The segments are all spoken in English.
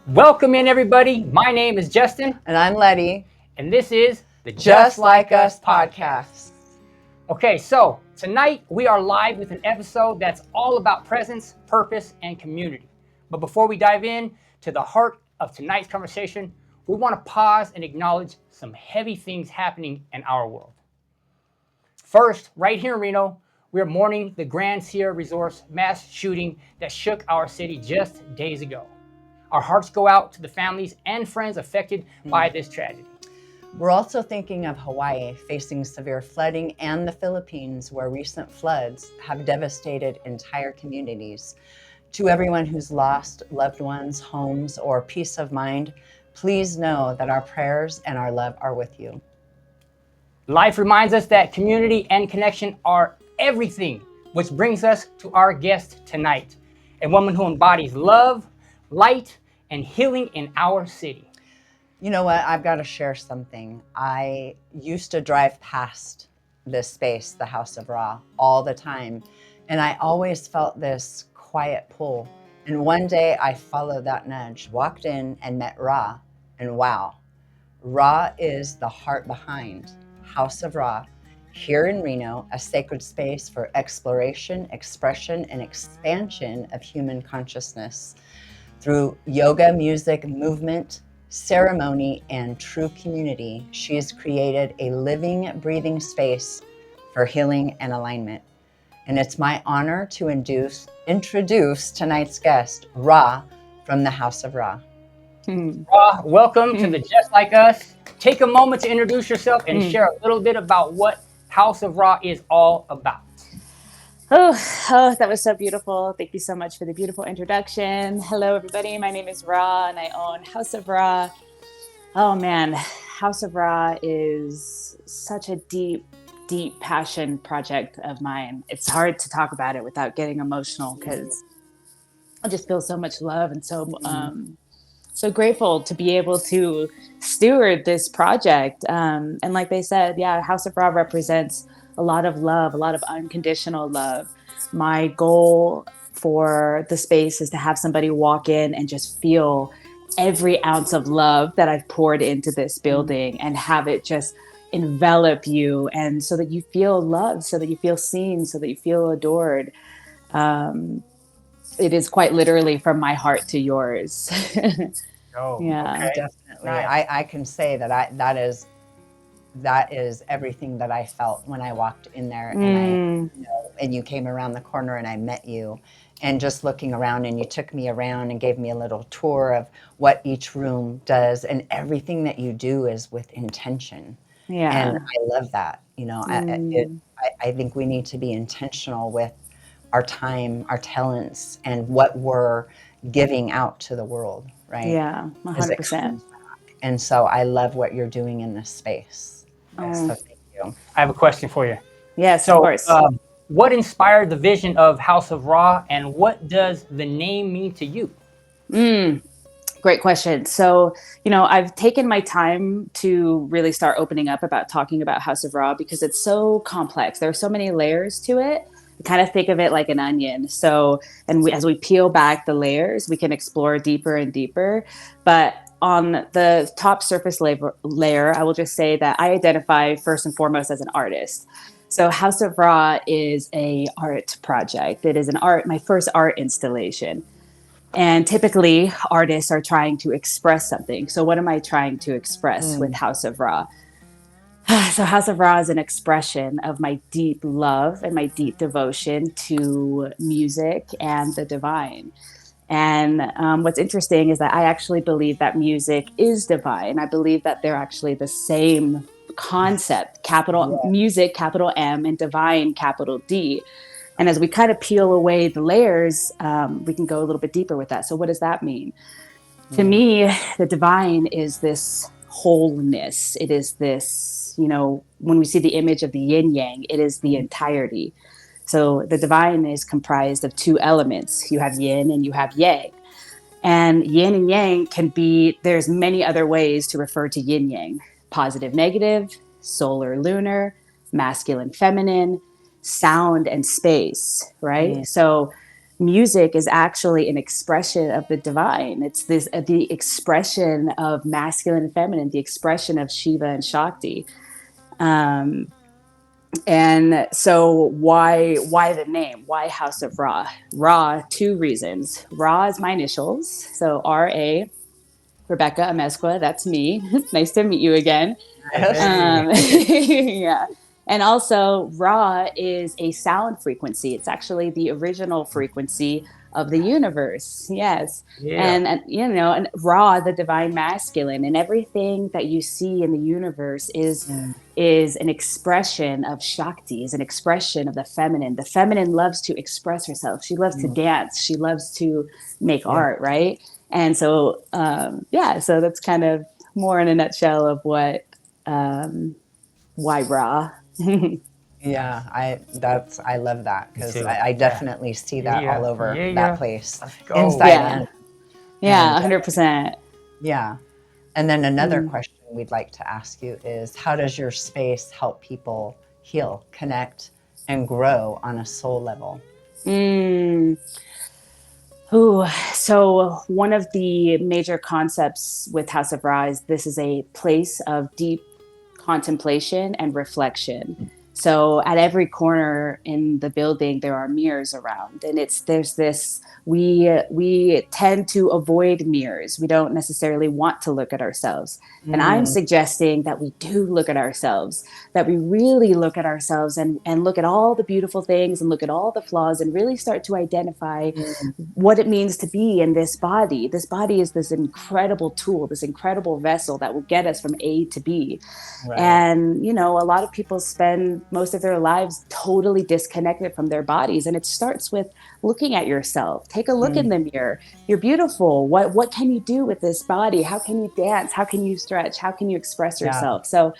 Welcome in, everybody. My name is Justin, And I'm Letty. and this is the Just Like Us podcast. Okay, so tonight we are live with an episode that's all about presence, purpose, and community. But before we dive in to the heart of tonight's conversation, we want to pause and acknowledge some heavy things happening in our world. First, right here in Reno, we are mourning the Grand Sierra Resort's mass shooting that shook our city just days ago. Our hearts go out to the families and friends affected by this tragedy. We're also thinking of Hawaii facing severe flooding and the Philippines, where recent floods have devastated entire communities. To everyone who's lost loved ones, homes, or peace of mind, please know that our prayers and our love are with you. Life reminds us that community and connection are everything, which brings us to our guest tonight, a woman who embodies love, light, and healing in our city. You know what? I've got to share something. I used to drive past this space, the House of Ra, all the time. And I always felt this quiet pull. And one day I followed that nudge, walked in and met Ra. And wow, Ra is the heart behind House of Ra here in Reno, a sacred space for exploration, expression, and expansion of human consciousness. Through yoga, music, movement, ceremony, and true community, she has created a living, breathing space for healing and alignment. And it's my honor to introduce tonight's guest, Ra, from the House of Ra. Ra, welcome to the Just Like Us. Take a moment to introduce yourself and share a little bit about what House of Ra is all about. Oh, that was so beautiful. Thank you so much for the beautiful introduction. Hello, everybody. My name is Ra, and I own House of Ra. Oh, man. House of Ra is such a deep, deep passion project of mine. It's hard to talk about it without getting emotional because I just feel so much love and so grateful to be able to steward this project. And like they said, yeah, House of Ra represents a lot of love, a lot of unconditional love. My goal for the space is to have somebody walk in and just feel every ounce of love that I've poured into this building and have it just envelop you, and so that you feel loved, so that you feel seen, so that you feel adored. It is quite literally from my heart to yours. Oh, Yeah. okay. Definitely. Nice. I can say that is everything that I felt when I walked in there and you came around the corner and I met you, and just looking around, and you took me around and gave me a little tour of what each room does, and everything that you do is with intention. Yeah. And I love that. I think we need to be intentional with our time, our talents, and what we're giving out to the world, right? Yeah, As it 100%. comes back. And so I love what you're doing in this space. So thank you. I have a question for you. Yes, of So, course. what inspired the vision of House of Ra, and what does the name mean to you? Great question. So, I've taken my time to really start opening up about talking about House of Ra because it's so complex. There are so many layers to it. I kind of think of it like an onion. So, as we peel back the layers, we can explore deeper and deeper. But on the top surface layer, I will just say that I identify first and foremost as an artist. So House of Ra is a art project. It is my first art installation. And typically artists are trying to express something. So what am I trying to express with House of Ra? So House of Ra is an expression of my deep love and my deep devotion to music and the divine. And what's interesting is that I actually believe that music is divine. I believe that they're actually the same concept, music, capital M, and divine, capital D. And as we kind of peel away the layers, we can go a little bit deeper with that. So what does that mean? To me, the divine is this wholeness. It is this, when we see the image of the yin yang, it is the entirety. So the divine is comprised of two elements. You have yin and you have yang. And yin and yang there's many other ways to refer to yin yang: positive, negative, solar, lunar, masculine, feminine, sound, and space, right? So music is actually an expression of the divine. It's this the expression of masculine and feminine, the expression of Shiva and Shakti. Um, and so why the name? Why House of Ra? Ra, two reasons. Ra is my initials, so RA, Rebecca Amezcua. That's me. Nice to meet you again. Hey. Yeah. And also, Ra is a sound frequency. It's actually the original frequency of the universe. Yes. Yeah. And Ra, the divine masculine, and everything that you see in the universe is an expression of Shakti, is an expression of the feminine. The feminine loves to express herself. She loves to dance. She loves to make art, right? And so, so that's kind of more in a nutshell of what why Ra. Yeah, I love that Me because too. I Yeah. definitely see that Yeah. all over Yeah. that Yeah. place, Let's go. inside Yeah. and Yeah, and 100%. yeah. And then another question we'd like to ask you is, how does your space help people heal, connect, and grow on a soul level? Mm. Ooh, so one of the major concepts with House of Ra is this is a place of deep contemplation and reflection. So at every corner in the building, there are mirrors around, and there's this we tend to avoid mirrors. We don't necessarily want to look at ourselves, and I'm Mm, suggesting that we do look at ourselves, that we really look at ourselves and look at all the beautiful things and look at all the flaws and really start to identify mm, what it means to be in this body. This body is this incredible tool, this incredible vessel that will get us from A to B. right. And, a lot of people spend most of their lives totally disconnected from their bodies. And it starts with looking at yourself. Take a look in Mm, the mirror. You're beautiful. What can you do with this body? How can you dance? How can you stretch? How can you express yeah. yourself? So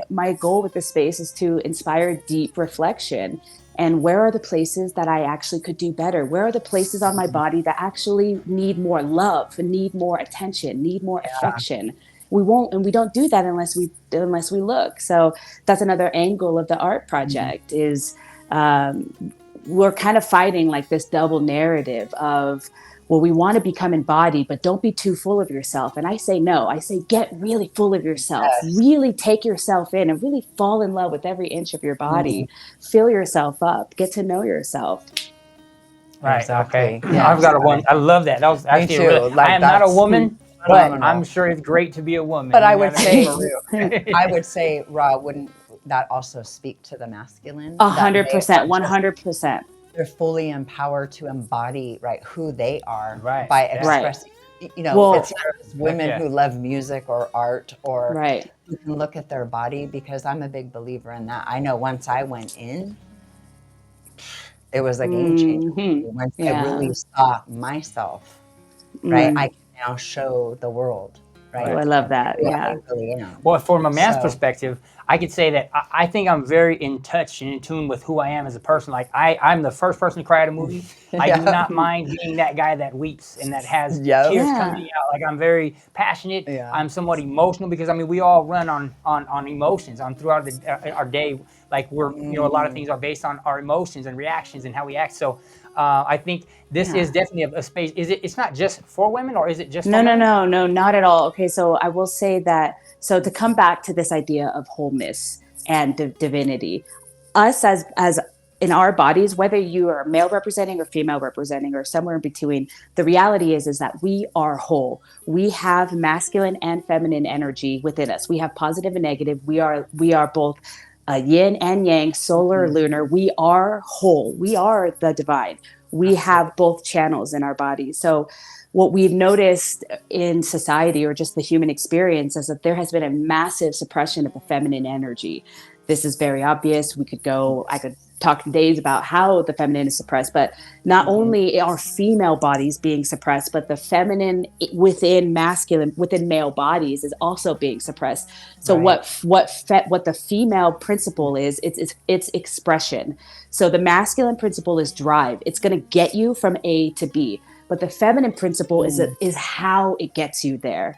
my goal with this space is to inspire deep reflection. And where are the places that I actually could do better? Where are the places on my body that actually need more love, need more attention, need more affection? We don't do that unless we look. So that's another angle of the art Mm, project is we're kind of fighting like this double narrative of, well, we want to become embodied, but don't be too full of yourself. And I say no. I say get really full of yourself, yes. really take yourself in and really fall in love with every inch of your Mm, body. Fill yourself up, get to know yourself. Right. Okay. exactly. I've Yes. got a one. I love that. That was Me actually a too. real. I Like am not a that's woman, but I'm phenomenal. sure it's great to be a woman. But We I would gotta be say, for real. I would say, Ra, wouldn't that also speak to the masculine A that hundred they are percent, one just hundred percent. they're fully empowered to embody right who they are Right. by Yeah. Right. expressing. Well, It's not just women Yeah. who love music or art or right. who can look at their body because I'm a big believer in that. I know once I went in, it was a game changer for Hmm. me. Once I Yeah. really saw myself, right, I Mm. can now show the world, Oh, right, I Right. love that. who I Yeah. really am. Well, from a man's So, perspective, I could say that I think I'm very in touch and in tune with who I am as a person. Like I'm the first person to cry at a movie. I do yeah, not mind being that guy that weeps and that has yep, tears Yeah. coming out. Like I'm very passionate. yeah, I'm somewhat emotional because I mean we all run on emotions on throughout our day. Like a lot of mm, things are based on our emotions and reactions and how we act. So I think this is Yeah. definitely a space. Is it? It's not just for women, or is it just for No, no, women? no, no, not at all. Okay, so I will say that. So to come back to this idea of wholeness and divinity, us as in our bodies, whether you are male representing or female representing or somewhere in between, the reality is that we are whole. We have masculine and feminine energy within us. We have positive and negative. We are both yin and yang, solar, mm, lunar. We are whole. We are the divine. We Absolutely. have both channels in our bodies. So what we've noticed in society or just the human experience is that there has been a massive suppression of the feminine energy. This is very obvious. I could talk days about how the feminine is suppressed, but not mhm, only are female bodies being suppressed, but the feminine within male bodies is also being suppressed. So Right. what the female principle is, it's expression. So the masculine principle is drive. It's going to get you from A to B. but the feminine principle is how it gets you there,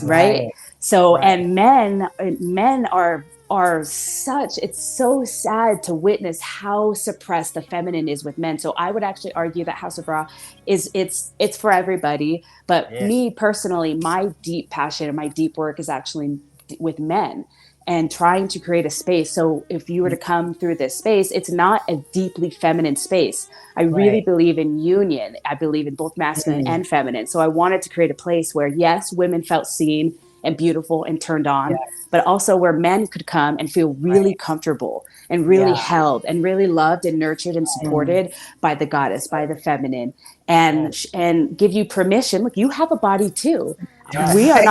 right? Right. So, Right. and men are such, it's so sad to witness how suppressed the feminine is with men. So I would actually argue that House of Ra is, it's for everybody, but Yes. me personally, my deep passion and my deep work is actually with men and trying to create a space. So if you were to come through this space, it's not a deeply feminine space. I really Right. believe in union. I believe in both masculine and feminine. So I wanted to create a place where, yes, women felt seen and beautiful and turned on, but also where men could come and feel really comfortable and really Yeah. held and really loved and nurtured and supported by the goddess, by the feminine, and give you permission. Look, you have a body too. We are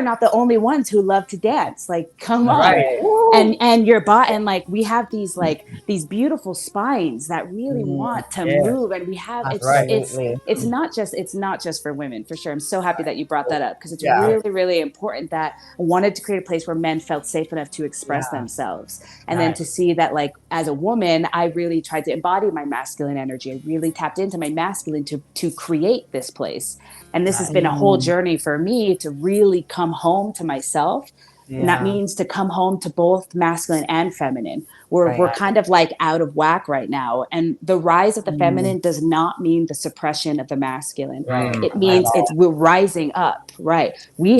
not the only ones who love to dance. Like, come on. Right. And your body, and like we have these beautiful spines that really want to Yes. move, and we have Absolutely. it's not just for women, for sure. I'm so happy that you brought that up, because it's Yeah. really, really important that I wanted to create a place where men felt safe enough to express Yeah. themselves, and then to see that, like, as a woman, I really tried to embody my masculine energy. I really tapped into my masculine to create this place, and this has been a whole journey for me to really come home to myself. And that means to come home to both masculine and feminine. We're kind of like out of whack right now. And the rise of the feminine does not mean the suppression of the masculine. It means we're rising up, right? We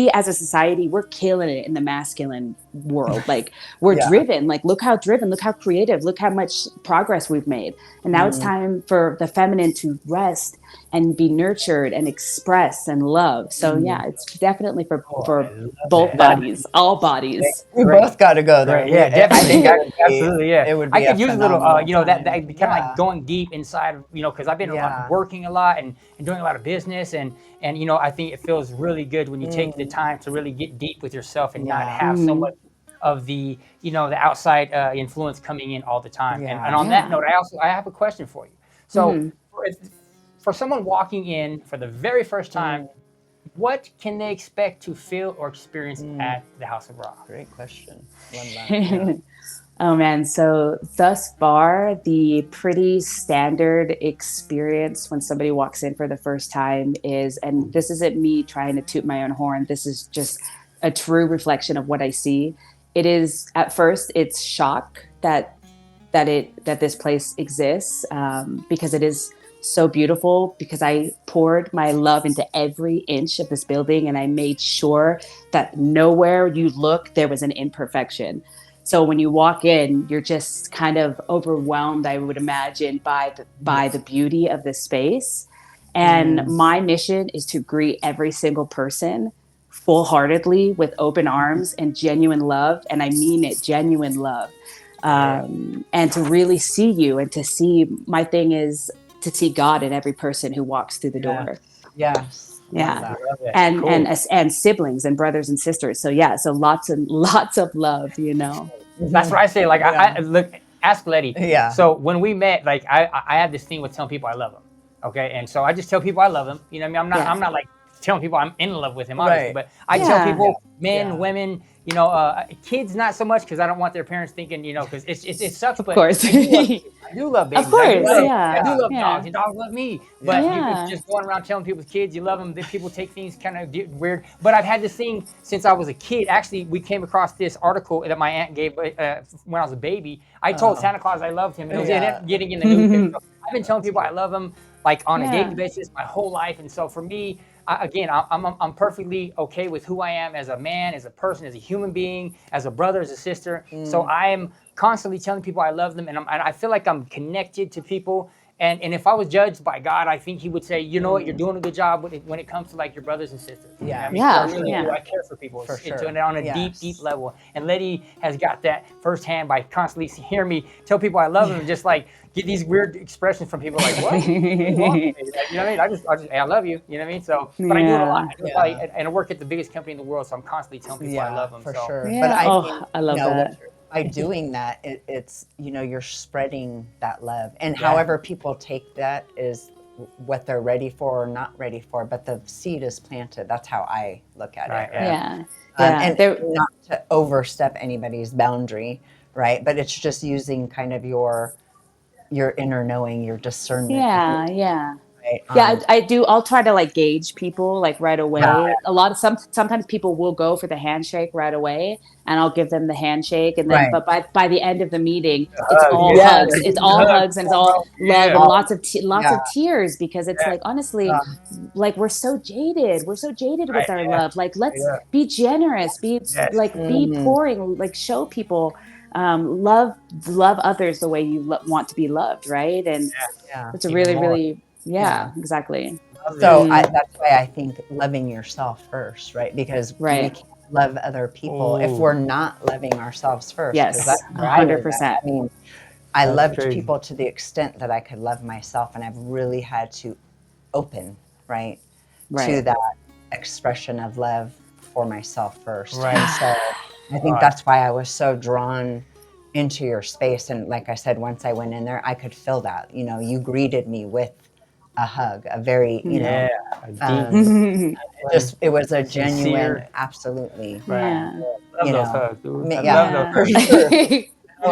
as a society, we're killing it in the masculine world. Like, we're driven, like, look how creative, look how much progress we've made. And now it's time for the feminine to rest and be nurtured and express and love. So yeah, it's definitely for both bodies, all bodies. We both got to go there. Right. Yeah, definitely. Absolutely. Yeah. It would I be could use a little, phenomenal that time. kind of like going deep inside of, because I've been working a lot and doing a lot of business, and I think it feels really good when you take the time to really get deep with yourself and not have so much of the, the outside influence coming in all the time. And on that note, I have a question for you. So for someone walking in for the very first time, what can they expect to feel or experience at the House of Ra? Great question. Love that. Oh man, so thus far, the pretty standard experience when somebody walks in for the first time is, and this isn't me trying to toot my own horn, this is just a true reflection of what I see. It is, at first, it's shock that this place exists, because it is so beautiful, because I poured my love into every inch of this building, and I made sure that nowhere you look, there was an imperfection. So when you walk in, you're just kind of overwhelmed, I would imagine, by the beauty of the space. And my mission is to greet every single person full-heartedly with open arms and genuine love. And I mean it, genuine love. And to really see you, and to see, my thing is to see God in every person who walks through the door. Yes. Yeah. And siblings and brothers and sisters. So yeah, so lots and lots of love, That's what I say. Like, I look, ask Letty. Yeah. So when we met, like, I had this thing with telling people I love them. Okay. And so I just tell people I love them. You know what I mean? I'm not like telling people I'm in love with him, obviously, but I tell people, men, women, kids, not so much, because I don't want their parents thinking, because it sucks. But of course. I do love babies. Of course, I do love dogs, and dogs love me. But you just going around telling people's kids you love them, then people take things kind of weird. But I've had this thing since I was a kid. Actually, we came across this article that my aunt gave when I was a baby. I told Santa Claus I loved him, and it was getting in the news. So I've been telling people I love them, like, on a daily basis my whole life. And so for me, I'm perfectly okay with who I am as a man, as a person, as a human being, as a brother, as a sister. So I am constantly telling people I love them, and I feel like I'm connected to people. And if I was judged by God, I think He would say, you know what, you're doing a good job when it comes to, like, your brothers and sisters. Yeah. I really do. I care for people. For sure. It's on a deep level. And Letty has got that firsthand by constantly hearing me tell people I love them, and just like get these weird expressions from people like, what? You know what I mean? I just I love you. You know what I mean? So, but I do it a lot. And I work at the biggest company in the world, so I'm constantly telling people I love them. For so. sure. Yeah. But I think, I love that. By doing that, it's, you're spreading that love. And however people take that is what they're ready for or not ready for, but the seed is planted. That's how I look at it. Right? Yeah. And not to overstep anybody's boundary, right? But it's just using kind of your inner knowing, your discernment. Yeah. Right. Yeah, I do. I'll try to like gauge people like right away. Sometimes people will go for the handshake right away, and I'll give them the handshake, and then Right. but by the end of the meeting, it's Hug, all yeah. hugs. Yes. It's all Hug, hugs, and it's all bro. love, Yeah. and All, lots yeah. of tears, because it's Yeah. like, honestly, like we're so jaded. We're so jaded Right. with our Yeah. love. Like, let's Yeah. be generous. Yes. Be Mm, pouring. Like, show people love others the way you want to be loved, right? And yeah. it's a Even really, more. really, Yeah. yeah, exactly. Love it. So Mm, that's why I think loving yourself first, right? Because we right. can't love other people if Oh, we're not loving ourselves first. Because Yes. that's A where I right. hundred was at. percent. I mean, I That's loved crazy. people to the extent that I could love myself, and I've really had to open, right, to Right. that expression of love for myself first. Right. And so I think God. that's why I was so drawn into your space. And like I said, once I went in there, I could feel that. You know, you greeted me with a hug, a very, Yeah. Yeah. A deep, um, genuine, just it was a genuine, sincere. absolutely, Right. Yeah. Love you those know, hugs, dude. I yeah, love those Yeah. for hugs. sure.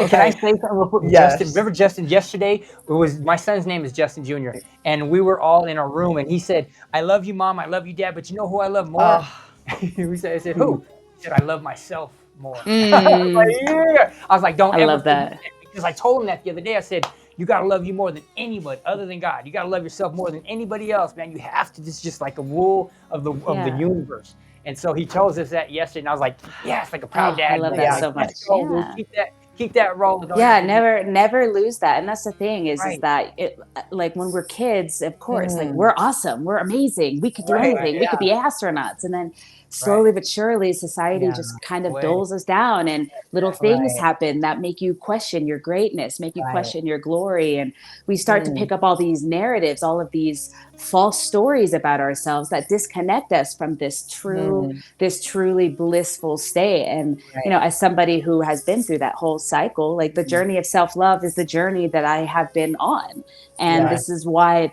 Can I Okay. say something real quick with Justin? Yes. Remember Justin yesterday? It was my son's name is Justin Jr. And we were all in a room and he said, I love you, Mom, I love you, Dad, but you know who I love more? Oh, I said, who? He said, I love myself more. I was Mm, like, yeah. I was like, don't I ever love forget that. that. Because I told him that the other day. I said, you gotta love you more than anybody other than God. You gotta love yourself more than anybody else, man. You have to. This is just like a rule of the Yeah. universe. And so he tells us that yesterday, and I was like, yes, like a proud Oh, I dad love moment. that yeah, Like, so let's much. go, dude. Yeah. Keep that rolling. Don't ever Yeah, forget. never lose that. And that's the thing is Right, that it, like when we're kids, of course, like mm, we're awesome, we're amazing, we could do right, right, anything, we could yeah, be astronauts. And then right. slowly but surely society yeah, just kind of Way. doles us down, and little things right, happen that make you question your greatness, make you right, question your glory. And we start to mm, pick up all these narratives, all of these false stories about ourselves that disconnect us from mm, this truly blissful state. And you know, right, as somebody who has been through that whole cycle, like the mm, journey of self-love is the journey that I have been on. And yeah, Right. this is why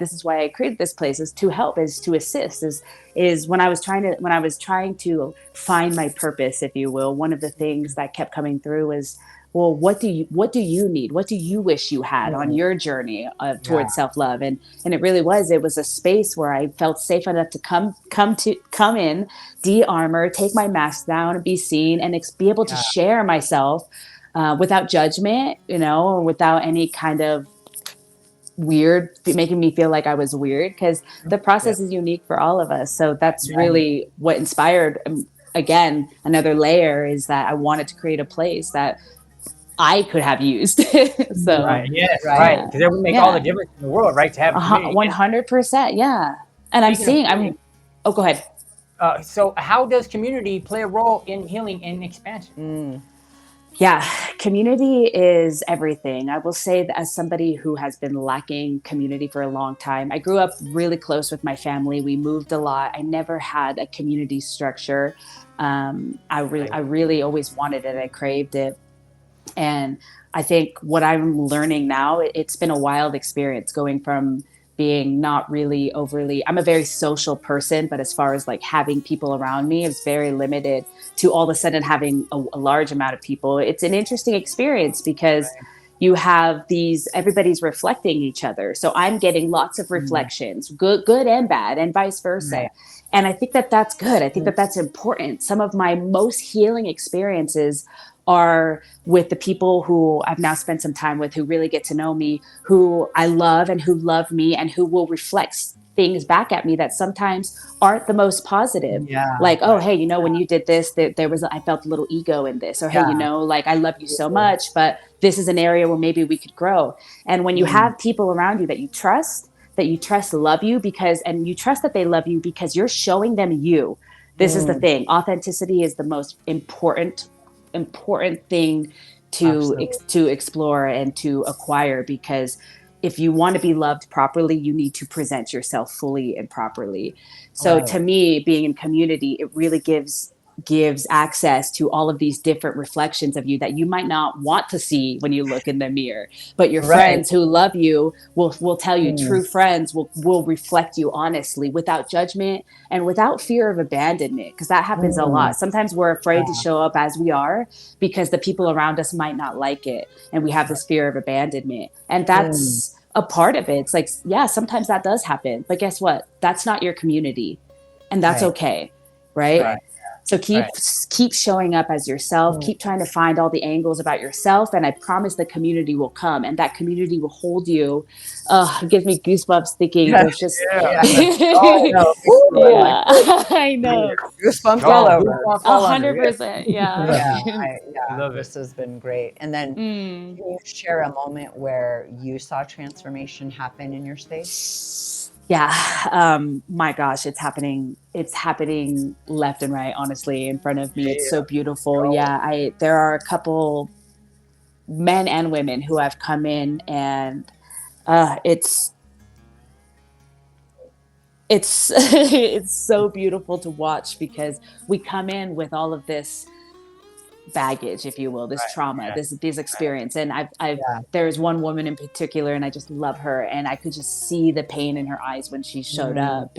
I created this place, is to help, is to assist, is when I was trying to find my purpose, if you will, one of the things that kept coming through is, well, what do you need, what do you wish you had on mm, your journey yeah, towards self-love? And it was a space where I felt safe enough to come in, de-armor, take my mask down and be seen, and be able to yeah, share myself without judgment, you know, or without any kind of weird, making me feel like I was weird, because the Yeah. process is unique for all of us. So that's right, really what inspired, again, another layer, is that I wanted to create a place that I could have used. So Right. mm, Yes. right, Right. yeah, Because that would make all the yeah, difference in the world, right? To have a community. And 100%, yeah. And speaking of I'm, healing, oh, go ahead. so how does community play a role in healing and expansion? mm, Yeah, community is everything. I will say that as somebody who has been lacking community for a long time, I grew up really close with my family. We moved a lot. I never had a community structure. Right. I really always wanted it. I craved it. And I think what I'm learning now, it's been a wild experience going from being not really overly, I'm a very social person, but as far as like having people around me, it's very limited, to all of a sudden having a large amount of people. It's an interesting experience because you have these, everybody's reflecting each other. So I'm getting lots of mm, reflections, good and bad, and vice versa. right, And I think that that's good. I think mm, that that's important. Some of my most healing experiences are with the people who I've now spent some time with, who really get to know me, who I love and who love me, and who will reflect things back at me that sometimes aren't the most positive. yeah, Like, oh, Right. hey, you know, when you did this, there was, I felt a little ego in this. Or, hey, you yeah, know, like, I love you so much, but this is an area where maybe we could grow. And when you mm, have people around you that you trust love you, because, and you trust that they love you because you're showing them you. This is the mm, thing. Authenticity is the most important thing absolutely, to explore and to acquire, because if you want to be loved properly, you need to present yourself fully and properly. So right, to me, being in community, it really gives access to all of these different reflections of you that you might not want to see when you look in the mirror, but your right, friends who love you will tell you. mm, True friends will reflect you honestly, without judgment and without fear of abandonment, because that happens a mm, lot. Sometimes we're afraid to yeah, show up as we are because the people around us might not like it, and we have this fear of abandonment. And mm, that's a part of it. It's like, yeah, sometimes that does happen, but guess what? That's not your community, and that's Right. okay, right? Right. So keep Right. keep showing up as yourself. Mm. Keep trying to find all the angles about yourself, and I promise the community will come, and that community will hold you. It gives me goosebumps thinking there's just Yeah. Yeah. Oh yeah, no. Woo, like, I know. goosebumps all Oh, over. goosebumps all under. Yeah. 100%. Yeah. Yeah, Love it. this has been great. And then Mm. can you share a moment where you saw transformation happen in your space? Yeah. My gosh, it's happening. It's happening left and right, honestly, in front of me. It's so Yeah. beautiful. Go. Yeah. There are a couple men and women who have come in, and it's it's so beautiful to watch because we come in with all of this baggage, if you will, this Right. trauma, Yeah. this experience. And I've Yeah. there's one woman in particular, and I just love her, and I could just see the pain in her eyes when she showed Mm, up.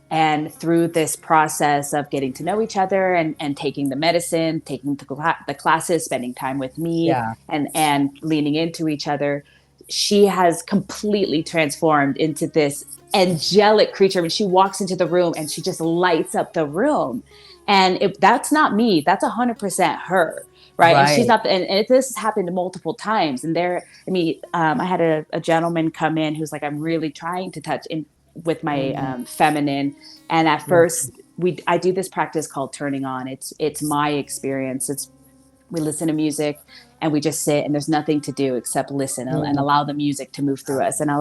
And through this process of getting to know each other, and taking the medicine, taking the classes, spending time with me, yeah. and leaning into each other, she has completely transformed into this angelic creature. I mean, she walks into the room and she just lights up the room. And if that's not me, that's 100% her. Right. And she's Right. not, and this has happened multiple times. And I had a gentleman come in who's like, I'm really trying to touch in with my Mm, feminine. And at mm, first I do this practice called turning on. It's my experience. We listen to music and we just sit, and there's nothing to do except listen, and mm, allow the music to move through us, and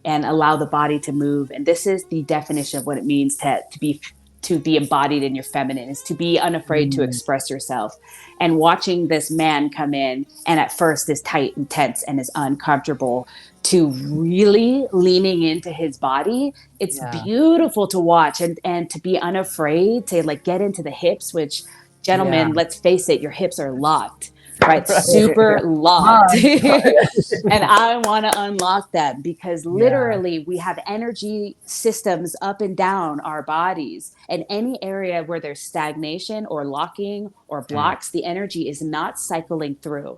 allow the body to move. And this is the definition of what it means to be embodied in your feminine, is to be unafraid to mm, express yourself. And watching this man come in, and at first is tight and tense and is uncomfortable, to really leaning into his body, it's yeah. beautiful to watch. And to be unafraid to like get into the hips, which, Yeah. gentlemen, let's face it, your hips are locked, right? Right. Super locked. Mine. And I want to unlock them, because Yeah. literally we have energy systems up and down our bodies. And any area where there's stagnation or locking or Mm, blocks, the energy is not cycling through.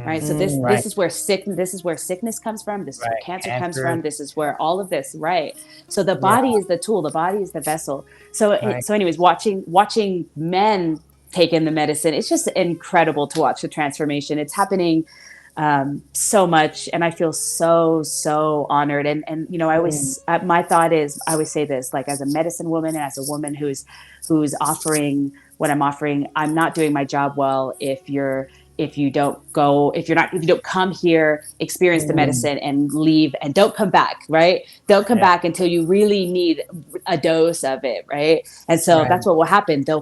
Right. So Mm, right. this is where sickness comes from. This is where right. cancer comes Cancer. from. This is where all of this, right? So the Yeah. body is the tool, the body is the vessel. So Right. so anyways, watching men take in the medicine, it's just incredible to watch the transformation. It's happening so much, and I feel so honored. And I Mm, always, my thought is, I always say this, like, as a medicine woman and as a woman who's offering what I'm offering, I'm not doing my job well if you don't come here, experience the mm, medicine, and leave, and don't come back, right? Don't come Yeah. back until you really need a dose of it, right? And so right. that's what will happen. They'll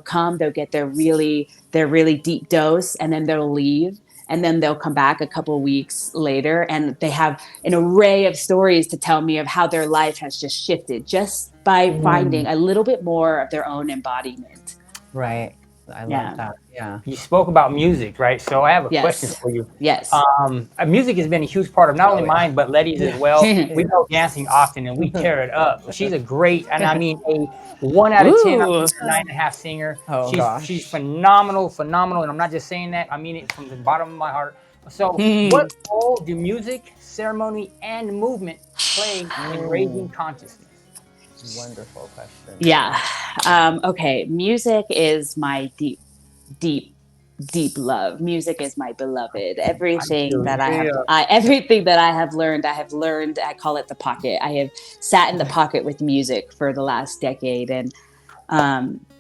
get their really deep dose, and then they'll leave, and then they'll come back a couple of weeks later, and they have an array of stories to tell me of how their life has just shifted just by Mm, finding a little bit more of their own embodiment. right. I love Yeah. that. Yeah. You spoke about music, right? So I have a question Yes. for you. Yes. Music has been a huge part of not only Oh, yeah. mine but Letty's as well. We go dancing often and we tear it up. She's a great, and I mean a 1 out of 10. I Ooh. mean a 9.5 singer. Oh She's gosh. phenomenal, phenomenal, and I'm not just saying that. I mean it from the bottom of my heart. So, Hmm. what role do music, ceremony, and movement play in raising Mm, consciousness? wonderful question. Yeah. Okay. Music is my deep, deep love. Music is my beloved. Everything that I have learned. I call it the pocket. I have sat in the pocket with music for the last decade, and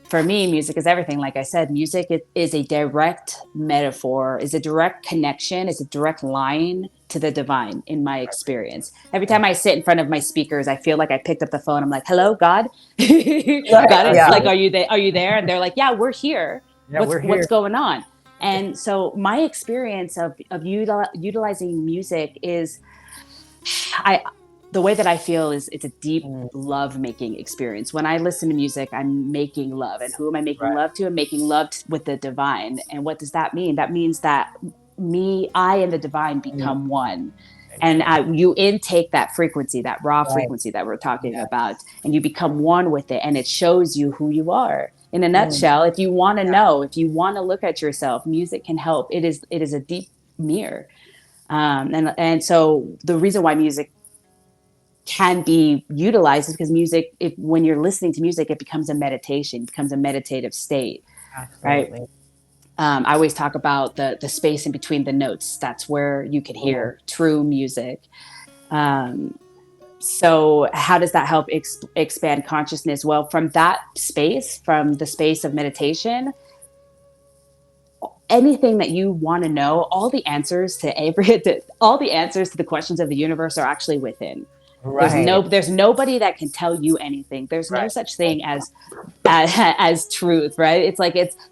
for me, music is everything. Like I said, music is a direct metaphor, is a direct connection, is a direct line to the divine in my experience. Every Yeah. time I sit in front of my speakers, I feel like I picked up the phone. I'm like, hello, God. Right. God, it's Yeah. like, are you there? Are you there? And they're like, yeah, we're here. Yeah, we're What's here. going on? And so my experience of utilizing music is, I the way that I feel is, it's a deep Mm, love making experience. When I listen to music, I'm making love. And who am I making Right. love to? I'm making love with the divine. And what does that mean? That means that I and the divine mm, become one. And Amen. you intake that frequency, that raw right. frequency that we're talking Yeah. about, and you become one with it. And it shows you who you are. In a Mm, nutshell, if you want to know, if you want to look at yourself, music can help. It is a deep mirror. And so the reason why music can be utilized is because music, when you're listening to music, it becomes a meditation, it becomes a meditative state, right? Absolutely. I always talk about the space in between the notes. That's where you can hear true music. So how does that help expand consciousness? Well, from that space, from the space of meditation, anything that you want to know, all the answers to all the answers to the questions of the universe are actually within. Right. There's nobody that can tell you anything. There's no Right. such thing as truth, right?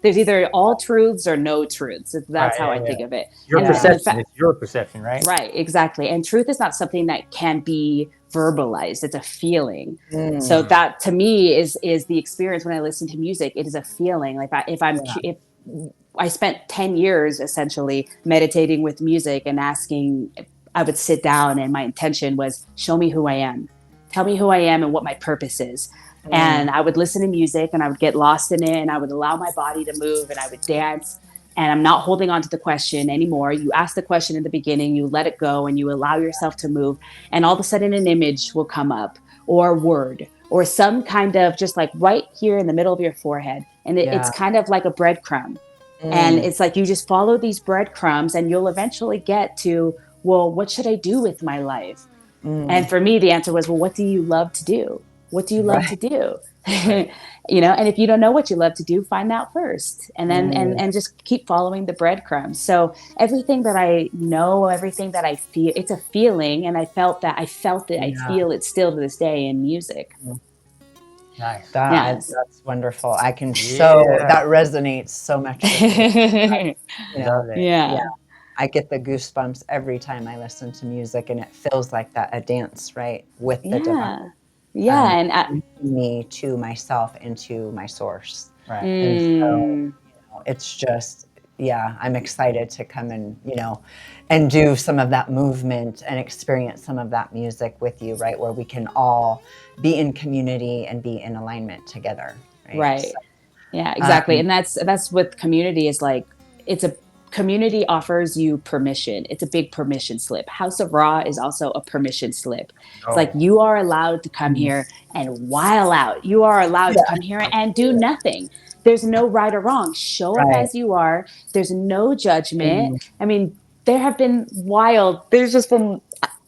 There's either all truths or no truths. That's Right. how Yeah, I yeah. think of it. Your And in perception. fact, It's your perception, right? right, exactly. And truth is not something that can be verbalized. It's a feeling. So that to me is the experience when I listen to music. It is a feeling. Like if I spent 10 years essentially meditating with music and asking, I would sit down and my intention was, show me who I am. Tell me who I am and what my purpose is. And I would listen to music and I would get lost in it and I would allow my body to move and I would dance. And I'm not holding on to the question anymore. You ask the question in the beginning, you let it go and you allow yourself to move. And all of a sudden an image will come up or a word or some kind of just like right here in the middle of your forehead. And it's kind of like a breadcrumb. And it's like you just follow these breadcrumbs and you'll eventually get to, well, what should I do with my life? And for me, the answer was, well, what do you love to do? What do you love to Right. do? And if you don't know what you love to do, find out first and then and just keep following the breadcrumbs. So everything that I know, everything that I feel, it's a feeling. And I felt it, I Yeah. feel it still to this day in music. Nice. Yes. That's wonderful. I can Yeah. that resonates so much with me. Love it. Yeah, Yeah. I get the goosebumps every time I listen to music, and it feels like that a dance, right, with the divine, Yeah. Yeah. And connecting me to myself and to my source. Right. And so mm, it's just, yeah, I'm excited to come and, and do some of that movement and experience some of that music with you, right? Where we can all be in community and be in alignment together, right? right. So, Yeah, exactly. um, And that's what community is like. It's a community offers you permission. It's a big permission slip. House of Ra is also a permission slip. It's like Oh, you are allowed to come here and while out. You are allowed to yeah, come here and do nothing. There's no right or wrong. Show up right. as you are. There's no judgment. Mm, I mean, there have been wild, there's just been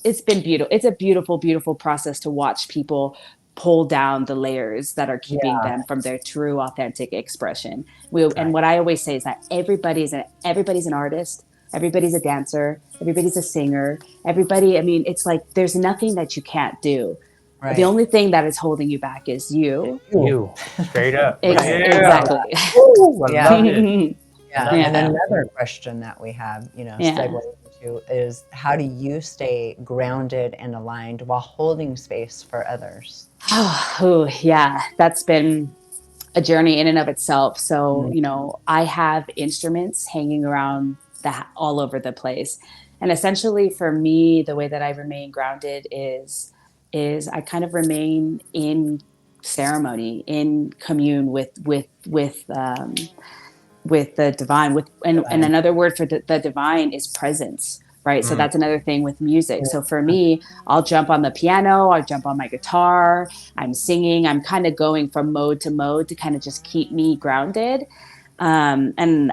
it's been beautiful. It's a beautiful, beautiful process to watch people pull down the layers that are keeping yeah, them from their true authentic expression. And right. what I always say is that everybody's an artist, everybody's a dancer, everybody's a singer, everybody. I mean, it's like there's nothing that you can't do. The right. only thing that is holding you back is you. You. Straight up. Right. Yeah. Exactly. Woo, I Yeah. love it. I Yeah. love And Yeah. it. another question that we have, Yeah. segue into is how do you stay grounded and aligned while holding space for others? Oh, yeah. That's been a journey in and of itself. So, Mm, I have instruments hanging around all over the place. And essentially for me, the way that I remain grounded is I kind of remain in ceremony, in commune with the divine, and fine. another word for the divine is presence, right? So Mm. that's another thing with music. So for me, I'll jump on the piano, I'll jump on my guitar, I'm singing, I'm kind of going from mode to mode to kind of just keep me grounded. And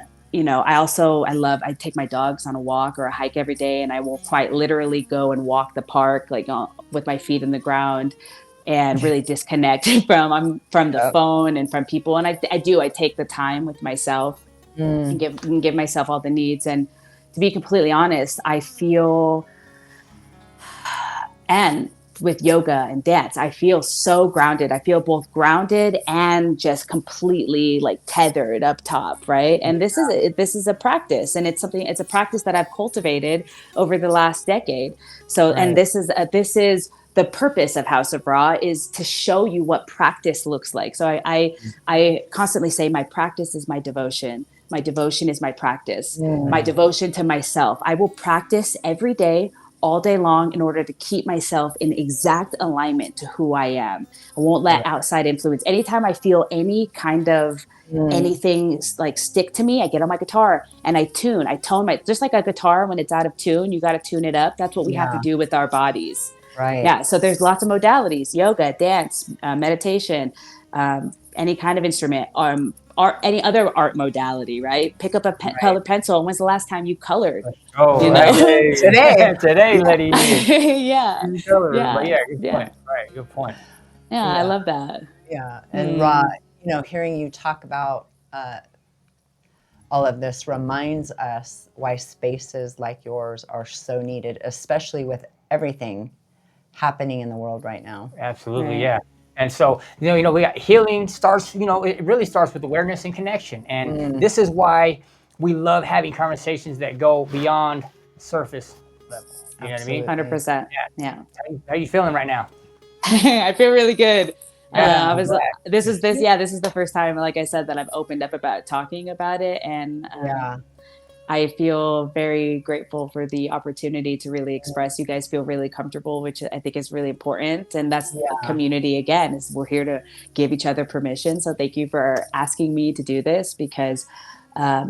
I take my dogs on a walk or a hike every day, and I will quite literally go and walk the park like with my feet in the ground and really disconnect from the Yep. phone and from people. And I take the time with myself and Mm, give myself all the needs. And to be completely honest, I feel, and with yoga and dance, I feel so grounded. I feel both grounded and just completely like tethered up top, right? And this is a practice, and it's a practice that I've cultivated over the last decade. So, and right. this is the purpose of House of Ra, is to show you what practice looks like. So I constantly say my practice is my devotion. My devotion is my practice. My Mm, devotion to myself. I will practice every day all day long in order to keep myself in exact alignment to who I am. I won't let outside influence. Anytime I feel any kind of anything like stick to me, I get on my guitar and I tone my, just like a guitar, when it's out of tune, you got to tune it up. That's what we have to Yeah. do with our bodies. Right. Yeah. So there's lots of modalities: yoga, dance, meditation, any kind of instrument, art, any other art modality, right? Pick up a Right. colored pencil. When's the last time you colored? Oh, You right. know? Today. Today, Letty is Yeah. color. But Yeah. yeah, good Yeah. point. Right, good point. Yeah. I Yeah. love that. Yeah. And Ra, Mm. hearing you talk about all of this reminds us why spaces like yours are so needed, especially with everything happening in the world right now. Absolutely, Right. yeah. And so, we got healing starts, it really starts with awareness and connection. And this is why we love having conversations that go beyond surface level. You know what I mean? Absolutely. 100%. Yeah. Yeah. How you feeling right now? I feel really good. Yeah, I I'm was. glad. This is this. Yeah, this is the first time, like I said, that I've opened up about talking about it, and Yeah. I feel very grateful for the opportunity to really express. You guys feel really comfortable, which I think is really important, and that's Yeah. community again. Is we're here to give each other permission. So thank you for asking me to do this, because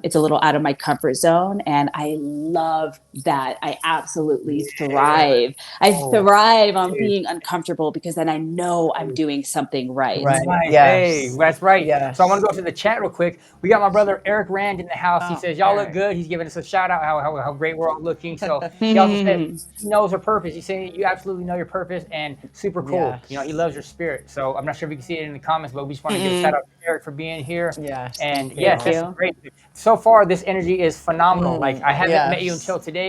it's a little out of my comfort zone, and I love that. I absolutely thrive. I Oh, thrive on dude. being uncomfortable, because then I know I'm doing something right. Right. Right. Hey, Yes. that's right. Yes. So I want to go to the chat real quick. We got my brother Eric Rand in the house. He Oh, says, y'all look Eric. good. He's giving us a shout out how great we're all looking. So he also said he knows her purpose. He's saying you absolutely know your purpose and super cool. Yes. He loves your spirit. So I'm not sure if you can see it in the comments, but we just want to give a shout out to Eric for being here. Yes. And Thank yes, you. that's you. great. So far, this energy is phenomenal. Like I haven't met you Yes. until today.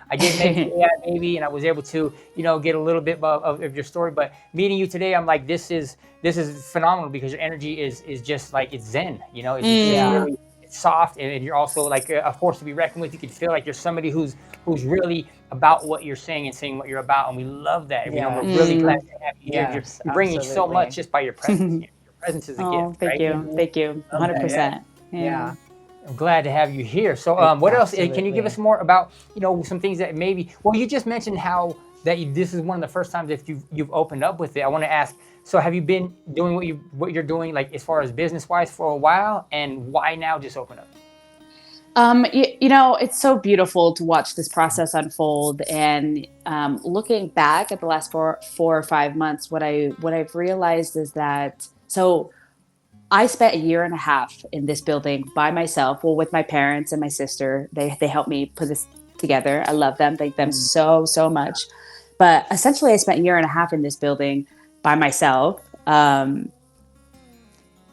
I did make the AI baby, and I was able to, get a little bit of your story. But meeting you today, I'm like, this is phenomenal, because your energy is just like it's zen. It's just really it's soft, and you're also like a force to be reckoned with. You can feel like you're somebody who's really about what you're saying and saying what you're about, and we love that. Yeah. We're really glad to have you here. Yes, You're bringing so absolutely. much just by your presence. Your presence is a Oh, gift, thank right? you. Thank you. Okay. 100%. Yeah. I'm glad to have you here. So, what else? Can you give Absolutely. us more about, some things that maybe? Well, you just mentioned how that this is one of the first times that you've opened up with it. I want to ask. So, have you been doing what you're doing, like as far as business wise, for a while, and why now just open up? It's so beautiful to watch this process unfold. And looking back at the last 4 or 5 months, what I've realized is that I spent a year and a half in this building by myself, well, with my parents and my sister. They helped me put this together. I love them. Thank them so much. But essentially, I spent a year and a half in this building by myself. And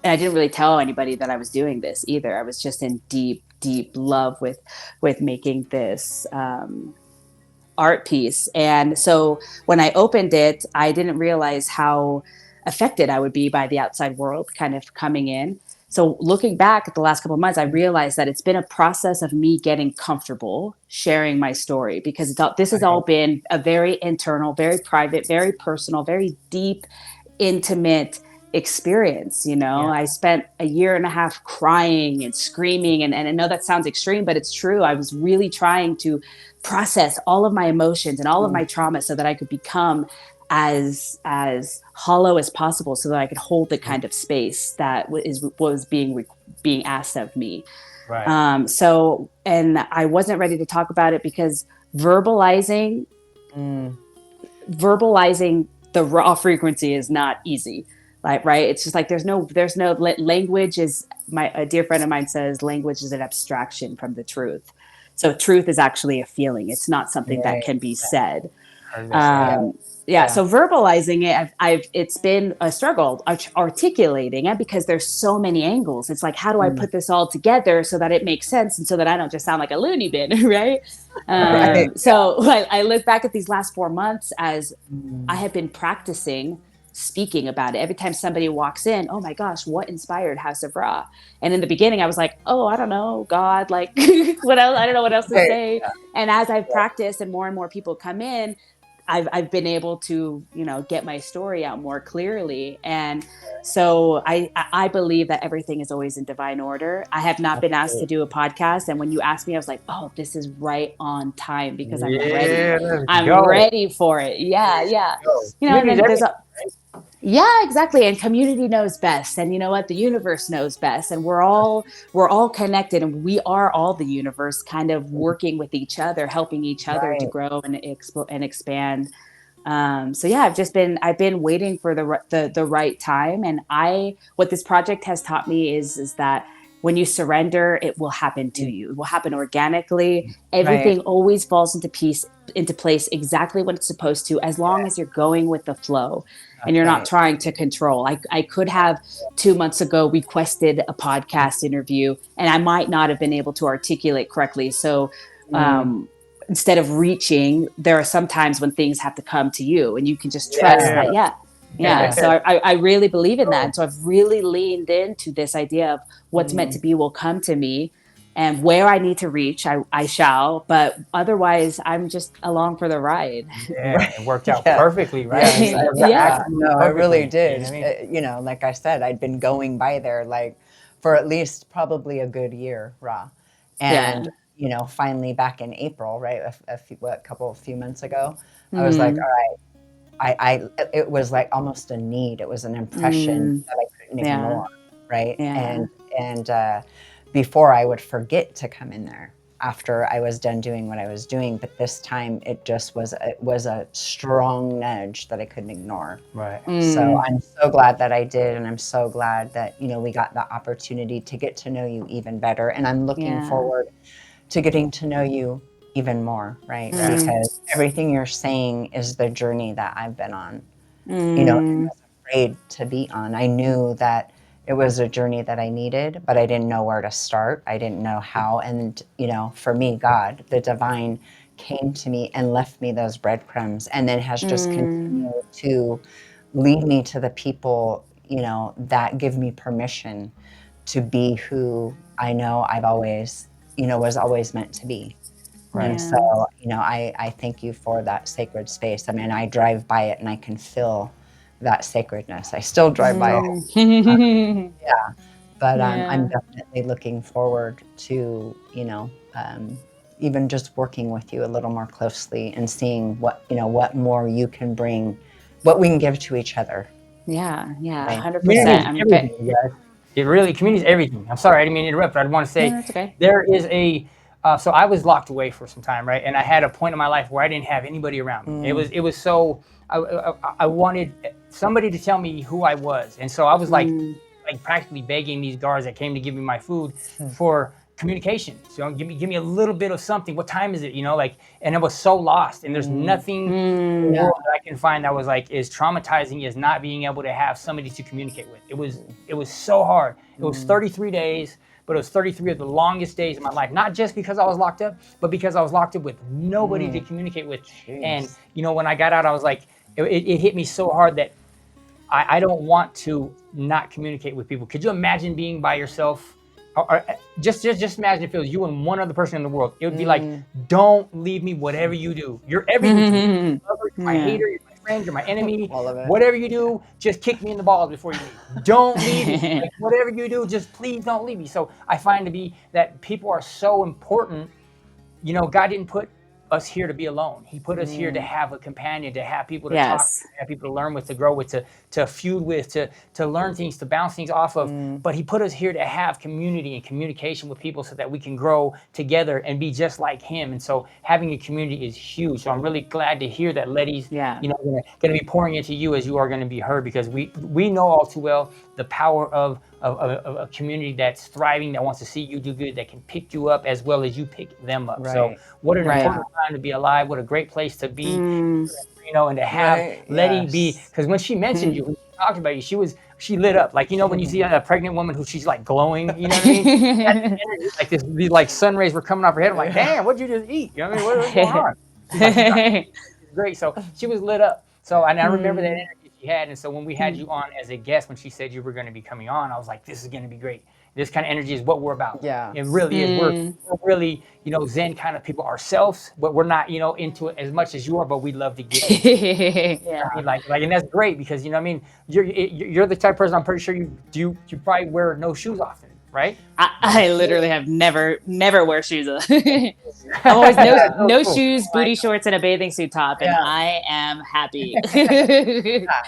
I didn't really tell anybody that I was doing this either. I was just in deep love with making this art piece. And so when I opened it, I didn't realize how affected I would be by the outside world kind of coming in. So looking back at the last couple of months, I realized that it's been a process of me getting comfortable sharing my story, because this has all been a very internal, very private, very personal, very deep, intimate experience. I spent a year and a half crying and screaming, and I know that sounds extreme, but it's true. I was really trying to process all of my emotions and all of my trauma, so that I could become as hollow as possible, so that I could hold the kind of space that was being asked of me. Right. And I wasn't ready to talk about it, because verbalizing the raw frequency is not easy. Like, right. It's just like, there's no language is, a dear friend of mine says, language is an abstraction from the truth. So truth is actually a feeling. It's not something that can be said. So verbalizing it, it's been a struggle articulating it, because there's so many angles. It's like, how do I put this all together so that it makes sense, and so that I don't just sound like a loony bin, right? So I look back at these last 4 months as I have been practicing speaking about it. Every time somebody walks in, oh my gosh, what inspired House of Ra? And in the beginning, I was like, oh, I don't know, God, like what else? I don't know what else to say. And as I've practiced and more people come in, I've been able to, get my story out more clearly. And so I believe that everything is always in divine order. I have not been asked to do a podcast. And when you asked me, I was like, oh, this is right on time because I'm ready. Yeah, let's I'm go. ready for it. Yeah, yeah. Go. And Community is then there's everything. a, yeah, exactly. And community knows best. And you know what? The universe knows best. And we're all connected, and we are all the universe kind of working with each other, helping each other to Right. grow and expand. So yeah, I've been waiting for the right time. And what this project has taught me is that when you surrender, it will happen to you. It will happen organically. Right. Everything always falls into place exactly when it's supposed to, as long as you're going with the flow and you're not Right. trying to control. I could have 2 months ago requested a podcast interview, and I might not have been able to articulate correctly. So Mm. instead of reaching, there are some times when things have to come to you, and you can just trust Yeah. that. Yeah. Yeah. Yeah. So I really believe in that. And so I've really leaned into this idea of what's meant to Mm. be will come to me, and where I need to reach, I shall. But otherwise, I'm just along for the ride. Yeah, Right. it worked out Yeah. perfectly, right? I Yes. mean, it worked out Yeah. absolutely No, I really perfectly. You know did. what I mean? Like I said, I'd been going by there like for at least probably a good year, raw. And, Yeah. finally back in April, right? A few months ago, I was like, Mm, all right, it was like almost a need. It was an impression mm, that I couldn't yeah. ignore, right? Yeah. And before I would forget to come in there after I was done doing what I was doing, but this time it was a strong nudge that I couldn't ignore. Right. So Mm, I'm so glad that I did, and I'm so glad that we got the opportunity to get to know you even better, and I'm looking yeah. forward to getting to know you even more, right? Yeah. Mm, Because everything you're saying is the journey that I've been on, and mm, was afraid to be on. I knew that it was a journey that I needed, but I didn't know where to start. I didn't know how. And, for me, God, the divine, came to me and left me those breadcrumbs and then has just mm, continued to lead me to the people, that give me permission to be who I know I've always, was always meant to be. Right. And so, yeah. I thank you for that sacred space. I mean, I drive by it and I can feel that sacredness. I still drive by it, Mm. yeah, but I'm Yeah. definitely looking forward to, even just working with you a little more closely and seeing what more you can bring, what we can give to each other, Yeah. Yeah. right? Community Yeah. 100%. is everything, you guys. It really, community is Yeah. everything. I'm sorry, I didn't mean to interrupt, but I want to No, say that's okay. there is so I was locked away for some time, right? And I had a point in my life where I didn't have anybody around me. Mm, It was so, I wanted somebody to tell me who I was. And so I was Mm, like practically begging these guards that came to give me my food mm, for communication. So give me a little bit of something. What time is it? And I was so lost. And there's mm, nothing in the yeah. mm, world that I can find that was like as traumatizing as not being able to have somebody to communicate with. It was so hard. It was Mm, 33 days, but it was 33 of the longest days of my life. Not just because I was locked up, but because I was locked up with nobody to mm, communicate with. And jeez. when I got out, I was like, it hit me so hard that I don't want to not communicate with people. Could you imagine being by yourself? Or just imagine if it was you and one other person in the world. It would be like, Mm, don't leave me, whatever you do. You're everything to me. mm. You're my lover, you're my Yeah. hater, you're my friend, you're my enemy. all of it. Whatever you do, just kick me in the balls before you leave. Don't leave me. Like, whatever you do, just please don't leave me. So I find to be that people are so important. God didn't put us here to be alone. He put us here to Mm, have a companion, to have people to talk to, Yes. have people to learn with, to grow with, to feud with, to learn things, to bounce things off of. mm, But he put us here to have community and communication with people so that we can grow together and be just like him. And so having a community is huge. So I'm really glad to hear that Letty's, Yeah. going to be pouring into you as you are going to be heard, because we know all too well the power of a community that's thriving, that wants to see you do good, that can pick you up as well as you pick them up. So right. what an Right. Yeah. important time to be alive. What a great place to be, Mm. and to have Right. Letty be, Yes. because when she mentioned you, when she talked about you, she lit up. Like, when you see a pregnant woman who she's like glowing, you know what I mean? That's the energy, like these like sun rays were coming off her head. I'm like, Yeah. damn, what'd you just eat? You know what I mean? What's going on? She's like, she's great. So she was lit up. So, and I remember that Mm. energy she had. And so when we had you on as a guest, when she said you were going to be coming on, I was like, this is going to be great. This kind of energy is what we're about. Yeah. It really is. We're really, Zen kind of people ourselves, but we're not, into it as much as you are, but we love to get into it. Yeah. I mean, and that's great because, you're the type of person, I'm pretty sure you probably wear no shoes often, right? I literally have never wear shoes. I'm always no Cool. shoes, booty shorts, and a bathing suit top, and I am happy.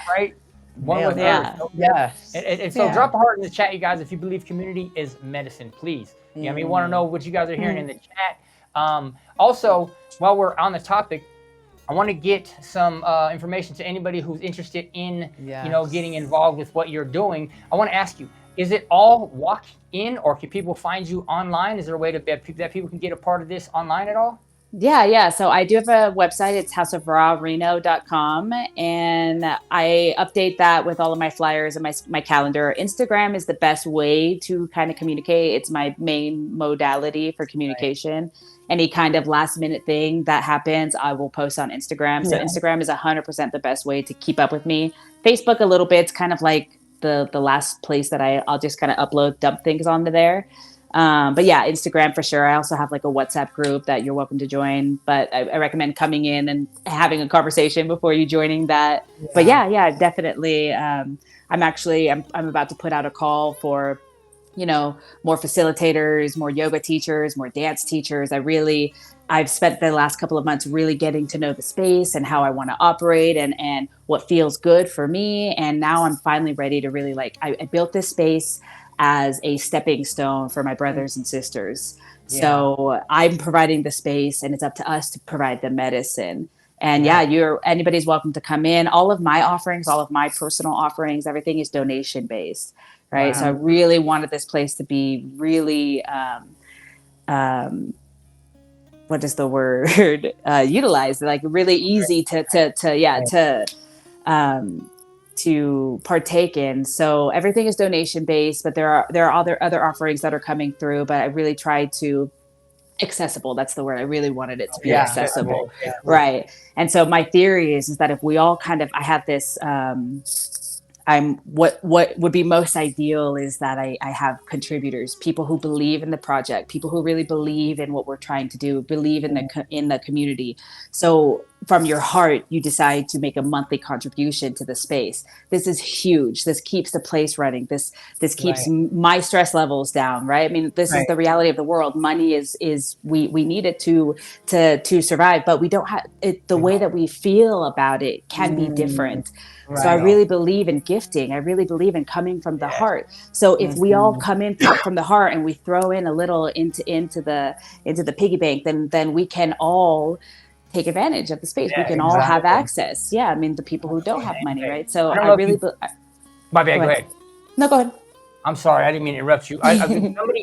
Right? One Nailed with it. Yeah. her. Yes. And so drop a heart in the chat, you guys, if you believe community is medicine, please. We want to know what you guys are hearing in the chat. Also, while we're on the topic, I want to get some information to anybody who's interested in, getting involved with what you're doing. I want to ask you, is it all walk in, or can people find you online? Is there a way that people can get a part of this online at all? Yeah. So I do have a website. It's houseofrawreno.com. And I update that with all of my flyers and my calendar. Instagram is the best way to kind of communicate. It's my main modality for communication. Right. Any kind of last minute thing that happens, I will post on Instagram. So Instagram is 100% the best way to keep up with me. Facebook a little bit. It's kind of like the last place that I'll just kind of dump things onto there. But yeah, Instagram for sure. I also have like a WhatsApp group that you're welcome to join, but I recommend coming in and having a conversation before you joining that. Yeah. But yeah, definitely. I'm about to put out a call for, more facilitators, more yoga teachers, more dance teachers. I've spent the last couple of months really getting to know the space and how I want to operate and what feels good for me. And now I'm finally ready to really I built this space as a stepping stone for my brothers and sisters. Yeah. So I'm providing the space, and it's up to us to provide the medicine. And anybody's welcome to come in. All of my offerings, all of my personal offerings, everything is donation based, right? Wow. So I really wanted this place to be really, what is the word? Utilized, like really easy to partake in. So everything is donation based, but there are other offerings that are coming through, but I really tried to accessible. That's the word. I really wanted it to be accessible. Yeah. Right. And so my theory is that if we all I have this, what would be most ideal is that I have contributors, people who believe in the project, people who really believe in what we're trying to do, believe in the community. So from your heart, you decide to make a monthly contribution to the space. This is huge. This keeps the place running. This keeps my stress levels down, right? I mean, this is the reality of the world. Money is we need it to survive, but we don't have it. The way that we feel about it can be different. Right. So I really believe in gifting. I really believe in coming from the heart. So if we all come in from the heart and we throw in a little into the piggy bank, then we can all take advantage of the space. We can all have access. Yeah, I mean, the people who don't have money, right? So I really. My bad. Go ahead. No, go ahead. I'm sorry, I didn't mean to interrupt you.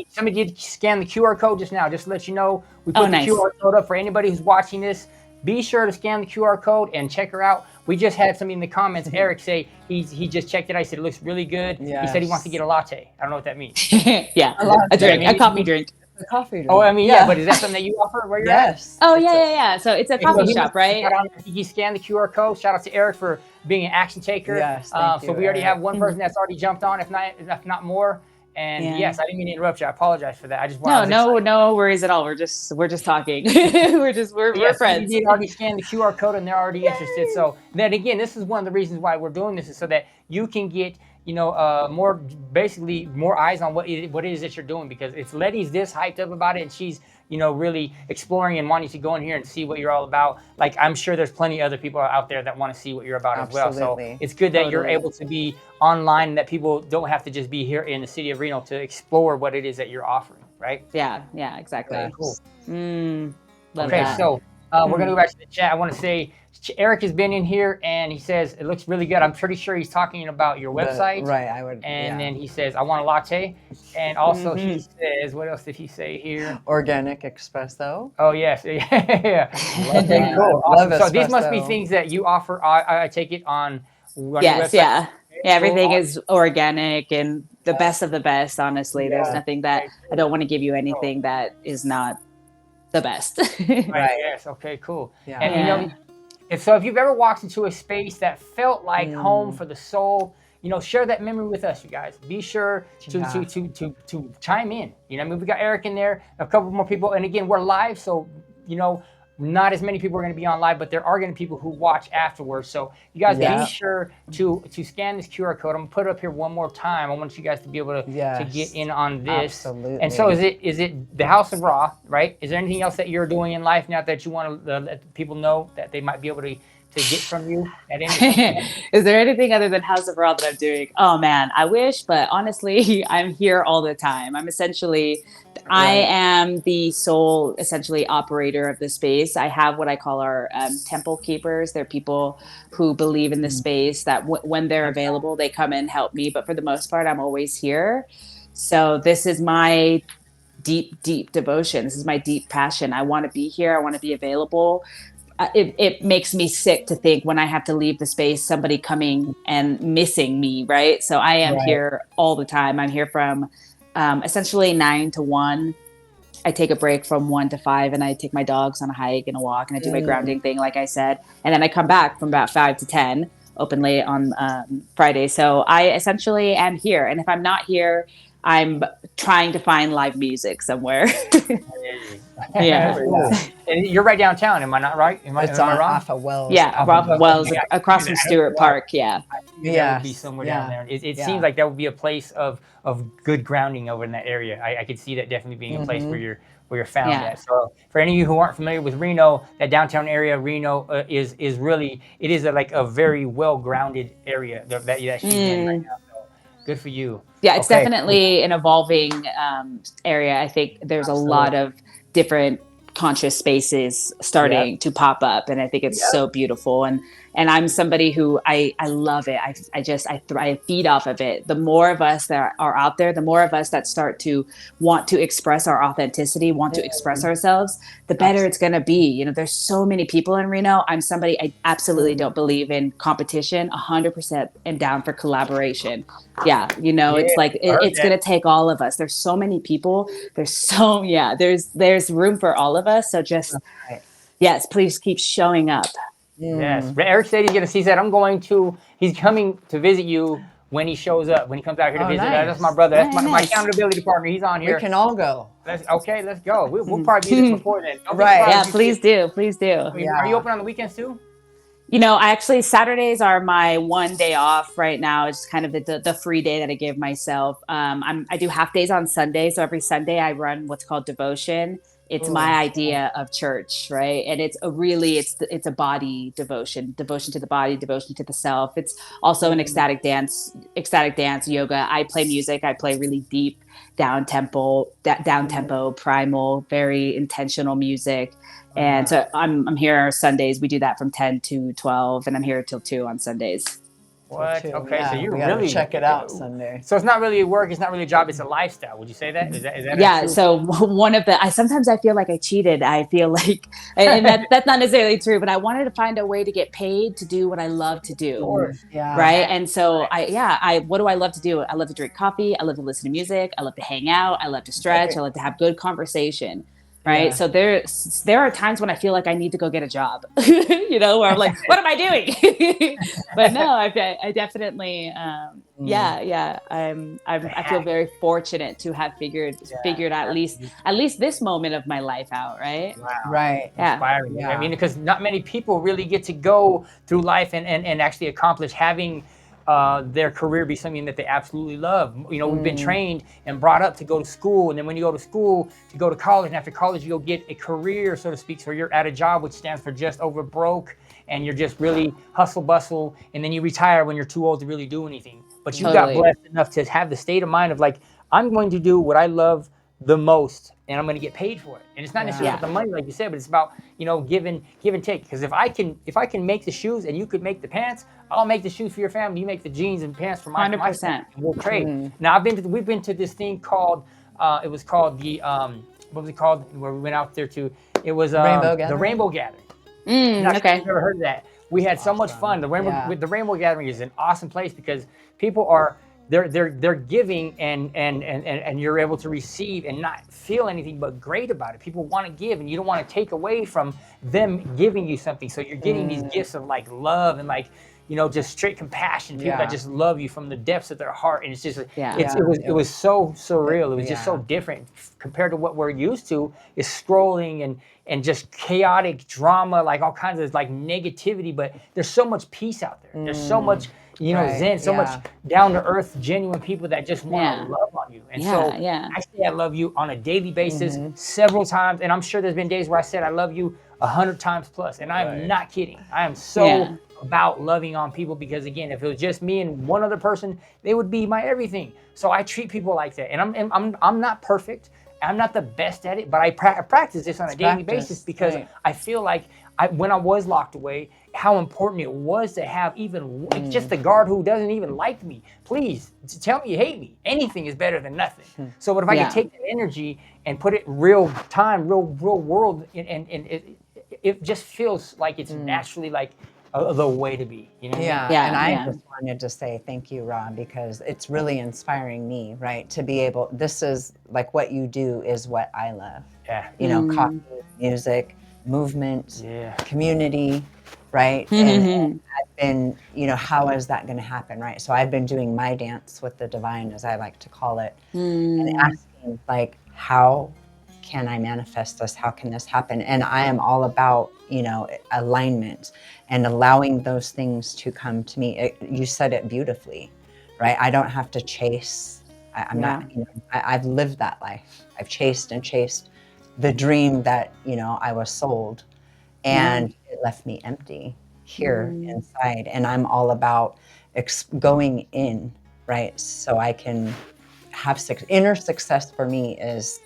Somebody did scan the QR code just now. Just to let you know, we put the QR code up for anybody who's watching this. Be sure to scan the QR code and check her out. We just had somebody in the comments, Eric, say he just checked it. I said it looks really good. Yes. He said he wants to get a latte. I don't know what that means. Yeah, a coffee drink. A coffee drink. Oh, I mean, but is that something that you offer where you're at? Oh, yeah. So it's a coffee shop, right? He scanned the QR code. Shout out to Eric for being an action taker. Yes, so we already have one person that's already jumped on, if not more. And yes, I didn't mean to interrupt you. I apologize for that. I just wanted no worries at all. We're just talking. we're friends. You did already scan the QR code and they're already interested. So then again, this is one of the reasons why we're doing this, is so that you can get more eyes on what it is that you're doing, because it's Letty's this hyped up about it, and she's really exploring and wanting to go in here and see what you're all about. Like, I'm sure there's plenty of other people out there that want to see what you're about as well. So it's good that you're able to be online, and that people don't have to just be here in the city of Reno to explore what it is that you're offering, right? Yeah, exactly. Yeah, cool. Love okay, that. So we're gonna go back to the chat. I want to say Eric has been in here and he says it looks really good. I'm pretty sure he's talking about your website. Right, I would. And then he says, I want a latte. And also he says, what else did he say here? Organic espresso. Oh, yes. Yeah. Okay, cool. Awesome. So these must be things that you offer. I take it on your website. Yeah. Everything is organic and the best of the best, honestly. There's nothing that I don't want to give you anything that is not the best. Right. Yes. Okay, cool. Yeah. And If you've ever walked into a space that felt like home for the soul, share that memory with us, you guys. Be sure to chime in. We got Eric in there, a couple more people, and again, we're live, so not as many people are going to be on live, but there are going to be people who watch afterwards. So you guys be sure to scan this QR code. I'm gonna put it up here one more time. I want you guys to be able to get in on this. Absolutely. And so is it the House of Ra, right? Is there anything else that you're doing in life now that you want to let people know that they might be able to get from you at any point? Is there anything other than House of Raw that I'm doing? Oh man, I wish, but honestly, I'm here all the time. I am the sole essentially operator of the space. I have what I call our temple keepers. They're people who believe in the space that when they're available, they come and help me. But for the most part, I'm always here. So this is my deep devotion. This is my deep passion. I want to be here. I want to be available. It makes me sick to think when I have to leave the space, somebody coming and missing me, right? So I am here all the time. I'm here from essentially 9 to 1. I take a break from 1 to 5 and I take my dogs on a hike and a walk and I do my grounding thing, like I said. And then I come back from about 5 to 10, open late on Friday. So I essentially am here. And if I'm not here, I'm trying to find live music somewhere. Yeah. And you're right downtown, am I not right? Am I wrong? Off of Wells. Yeah, off of Wells, across from Stewart Park. Yeah. That would be somewhere down there. It seems like that would be a place of good grounding over in that area. I could see that definitely being a place where you're found at. So for any of you who aren't familiar with Reno, that downtown area, Reno is really, it is like a very well grounded area that she's in right now. So good for you. Yeah, it's definitely an evolving area. I think there's a lot of different conscious spaces starting to pop up, and I think it's so beautiful. And I'm somebody who I love it. I feed off of it. The more of us that are out there, the more of us that start to want to express our authenticity, want to express ourselves, the better it's going to be. There's so many people in Reno. I'm somebody, I absolutely don't believe in competition. 100% am down for collaboration. Yeah. It's like, it's going to take all of us. There's so many people. There's room for all of us. So just, yes, please keep showing up. Yes, Eric said he's coming to visit you when he shows up, when he comes out here to visit. Nice. That's my brother. That's my accountability partner. He's on here. We can all go. Let's go. We'll probably be there before then. Yeah, please do. Are you open on the weekends too? Saturdays are my one day off right now. It's kind of the free day that I give myself. I do half days on Sunday. So every Sunday I run what's called devotion. It's my idea of church, right? And it's a body devotion to the body, devotion to the self. It's also an ecstatic dance yoga. I play music. I play really deep, down tempo, primal, very intentional music. And so I'm here Sundays. We do that from 10 to 12, and I'm here till 2 on Sundays. What? Okay, so you're we gotta really check it out Sunday. So it's not really work. It's not really a job. It's a lifestyle. Would you say that? Is that yeah. So one of sometimes I feel like I cheated. I feel like, and that's not necessarily true, but I wanted to find a way to get paid to do what I love to do. Of course. Yeah. Right. And so what do I love to do? I love to drink coffee. I love to listen to music. I love to hang out. I love to stretch. I love to have good conversation. Right. Yeah. So there are times when I feel like I need to go get a job, where I'm like, what am I doing? But no, I definitely, I feel very fortunate to have figured at least this moment of my life out. Right. Wow. Right. Yeah. Inspiring. Yeah. I mean, because not many people really get to go through life and actually accomplish having their career be something that they absolutely love. We've been trained and brought up to go to school, and then when you go to school, to go to college, and after college, you'll get a career, so to speak. So you're at a job which stands for just over broke, and you're just really hustle bustle, and then you retire when you're too old to really do anything. But you got blessed enough to have the state of mind of like, I'm going to do what I love the most, and I'm going to get paid for it. And it's not necessarily about the money, like you said, but it's about give and take. Because if I can make the shoes and you could make the pants, I'll make the shoes for your family. You make the jeans and pants for my 100%. family. We'll trade. Now we've been to this thing called it was called the what was it called? Where we went out there to it was the Rainbow Gathering. Okay. I've never heard of that. We had so much fun. The Rainbow Gathering is an awesome place because people are they're giving and you're able to receive and not feel anything but great about it. People want to give and you don't want to take away from them giving you something. So you're getting these gifts of like love and like, just straight compassion, people that just love you from the depths of their heart. And it's just, it was so surreal. It was just so different compared to what we're used to is scrolling and just chaotic drama, like all kinds of like negativity, but there's so much peace out there. There's so much, zen, so much down to earth, genuine people that just want to love on you. And so I say I love you on a daily basis several times. And I'm sure there's been days where I said I love you 100 times plus. And I'm not kidding. I am so about loving on people because again, if it was just me and one other person, they would be my everything. So I treat people like that. And I'm not perfect. I'm not the best at it, but I practice this on a daily basis because I feel like when I was locked away, how important it was to have even just the guard who doesn't even like me. Please tell me you hate me. Anything is better than nothing. So what if I could take that energy and put it real time, real world, and it just feels like it's naturally like the way to be, And I just wanted to say thank you, Rob, because it's really inspiring me, right? To be able, this is like what you do is what I love. Coffee, music, movement, community, right? And I've been, how is that going to happen, right? So I've been doing my dance with the divine, as I like to call it, and asking like, how can I manifest this? How can this happen? And I am all about, alignment and allowing those things to come to me. You said it beautifully, right? I don't have to chase. I'm not, I've lived that life. I've chased and chased the dream that, I was sold and it left me empty here inside. And I'm all about going in, right? So I can have inner success for me is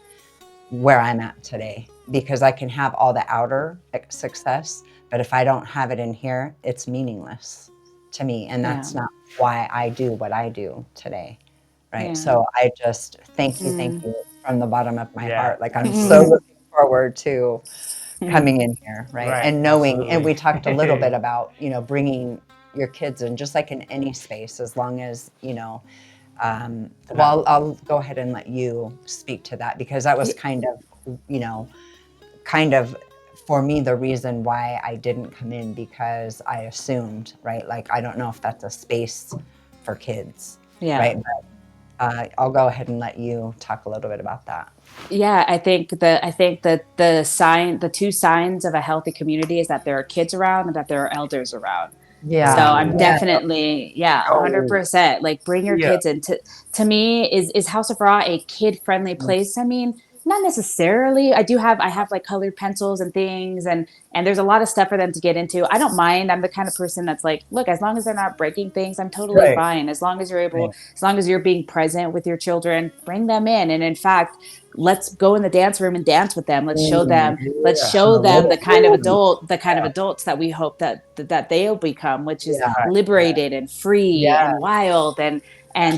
where I'm at today, because I can have all the outer success, but if I don't have it in here, it's meaningless to me. And that's not why I do what I do today. Right. So I just thank you from the bottom of my heart. Like I'm so looking forward to coming in here. Right. And knowing, and we talked a little bit about, bringing your kids in just like in any space, as long as, well, I'll go ahead and let you speak to that, because that was kind of for me the reason why I didn't come in, because I assumed, right, like I don't know if that's a space for kids, right? But I'll go ahead and let you talk a little bit about that. Yeah, I think that the two signs of a healthy community is that there are kids around and that there are elders around. Yeah. So I'm definitely, 100%. Like bring your kids in. To me, is House of Raw a kid friendly place? I mean, not necessarily. I have like colored pencils and things, and there's a lot of stuff for them to get into. I don't mind. I'm the kind of person that's like, look, as long as they're not breaking things, I'm totally fine. As long as you're able, as long as you're being present with your children, bring them in. And in fact, let's go in the dance room and dance with them. Let's show them the kind of adults that we hope that they'll become, which is liberated and free and wild and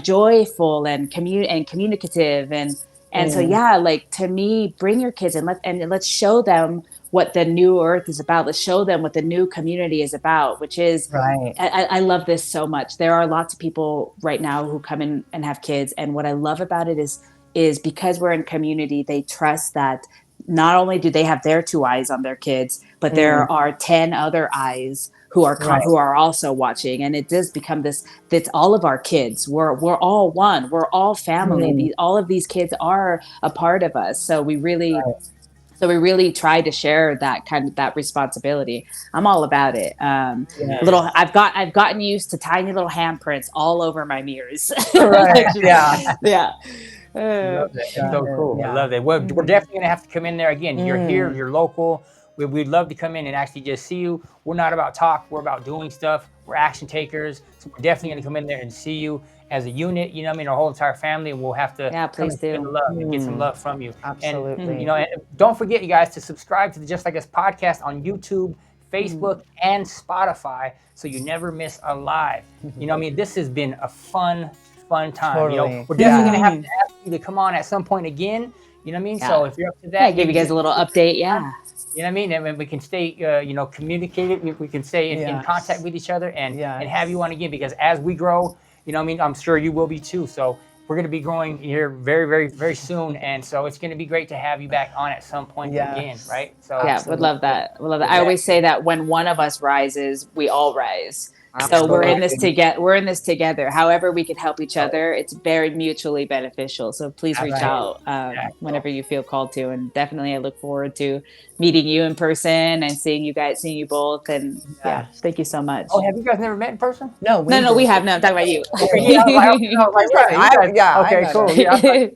joyful and communicative and so like to me, bring your kids and let's show them what the new earth is about. Let's show them what the new community is about, which is I love this so much. There are lots of people right now who come in and have kids, and what I love about it is because we're in community, they trust that not only do they have their two eyes on their kids, but there are 10 other eyes who are also watching. And it does become that's all of our kids. We're all one. We're all family. All of these kids are a part of us. So we really try to share that responsibility. I'm all about it. I've gotten used to tiny little handprints all over my mirrors. Yeah. Love that. It's so cool. I love that. We're definitely going to have to come in there again. You're here, you're local. We'd love to come in and actually just see you. We're not about talk. We're about doing stuff. We're action takers. So we're definitely going to come in there and see you as a unit, our whole entire family, and we'll have to please do. Love and get some love from you. Absolutely. And, and don't forget, you guys, to subscribe to the Just Like Us podcast on YouTube, Facebook, and Spotify, so you never miss a live. This has been a fun time. Totally. We're definitely going to have to ask you to come on at some point again. So if you're up to that, give you guys a little update. Yeah. And we can stay, communicated. We can stay in contact with each other and have you on again, because as we grow, you know what I mean? I'm sure you will be too. So we're going to be growing here very, very, very soon. And so it's going to be great to have you back on at some point again, Yes. right? So Yeah, would love that. Would love that. I always say that when one of us rises, we all rise. So we're in this Absolutely. together. We're in this together. However, we can help each other. It's very mutually beneficial. So please reach Absolutely. out Yeah. whenever you feel called to. And definitely, I look forward to meeting you in person and seeing you guys, seeing you both. And yeah, Yes. thank you so much. Oh, have you guys never met in person? No, No, we no, we did. have no. I'm talking about you. Okay, yeah, I was like, wait a minute, you guys. Yeah, I Okay, met cool. her. Yeah, okay,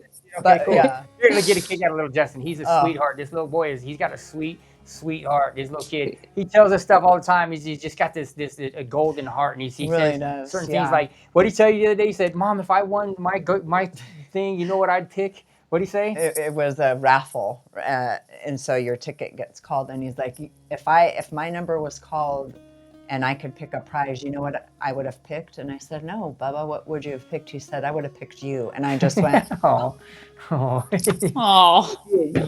But cool. yeah. You're gonna get a kick out of little Justin. He's a Oh. sweetheart. This little boy he's got a sweetheart. This little kid. He tells us stuff all the time. He's just got this a golden heart, and he Really says does, certain yeah. things like, what did he tell you the other day? He said, "Mom, if I won my thing, you know what I'd pick?" What did he say? It was a raffle, and so your ticket gets called, and he's like, if my number was called and I could pick a prize, you know what I would have picked? And I said, no, Bubba, what would you have picked? He said, I would have picked you. And I just went, Oh, oh. Oh,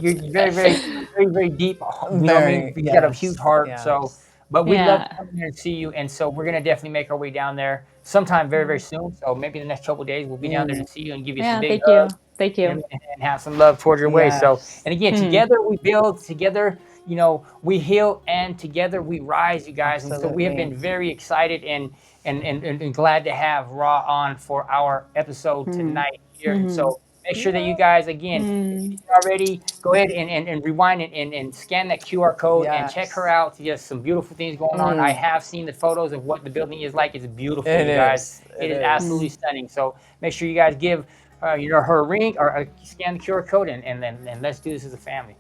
You're very, very, very, very deep. You know what I mean? You've got a huge heart. So, but we'd love to yeah. come here and see you. And so we're gonna definitely make our way down there sometime very, very soon. So maybe the next couple of days we'll be down there to see you and give you some Yeah, big thank you. hugs Thank and, you. and have some love towards your way. So, yes. and again, together we build, together, you know, we heal, and together we rise, you guys. And so we have been Absolutely. very excited and glad to have Raw on for our episode tonight here. And so make sure that you guys, again, if you already, go ahead and rewind and scan that QR code and check her Yes. out. Yes, some beautiful things going on. I have seen the photos of what the building is like. It's beautiful, It you guys. is. It It is is. absolutely stunning. So make sure you guys give her a ring or scan the QR code and let's do this as a family.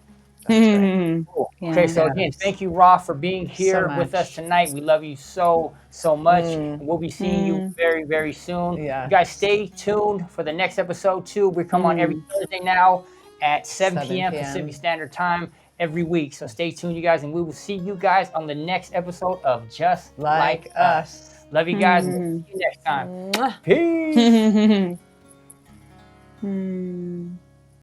That's right. Cool. Yeah. Okay, so again, Yes. thank you, Ra, for being So here with us much. tonight. We love you so, so much. And we'll be seeing you very, very soon. Yes. You guys stay tuned for the next episode, too. We come on every Thursday now at 7 p.m. Pacific Standard Time every week. So stay tuned, you guys, and we will see you guys on the next episode of Just Like us. Love you guys. We'll see you next time. Mwah. Peace.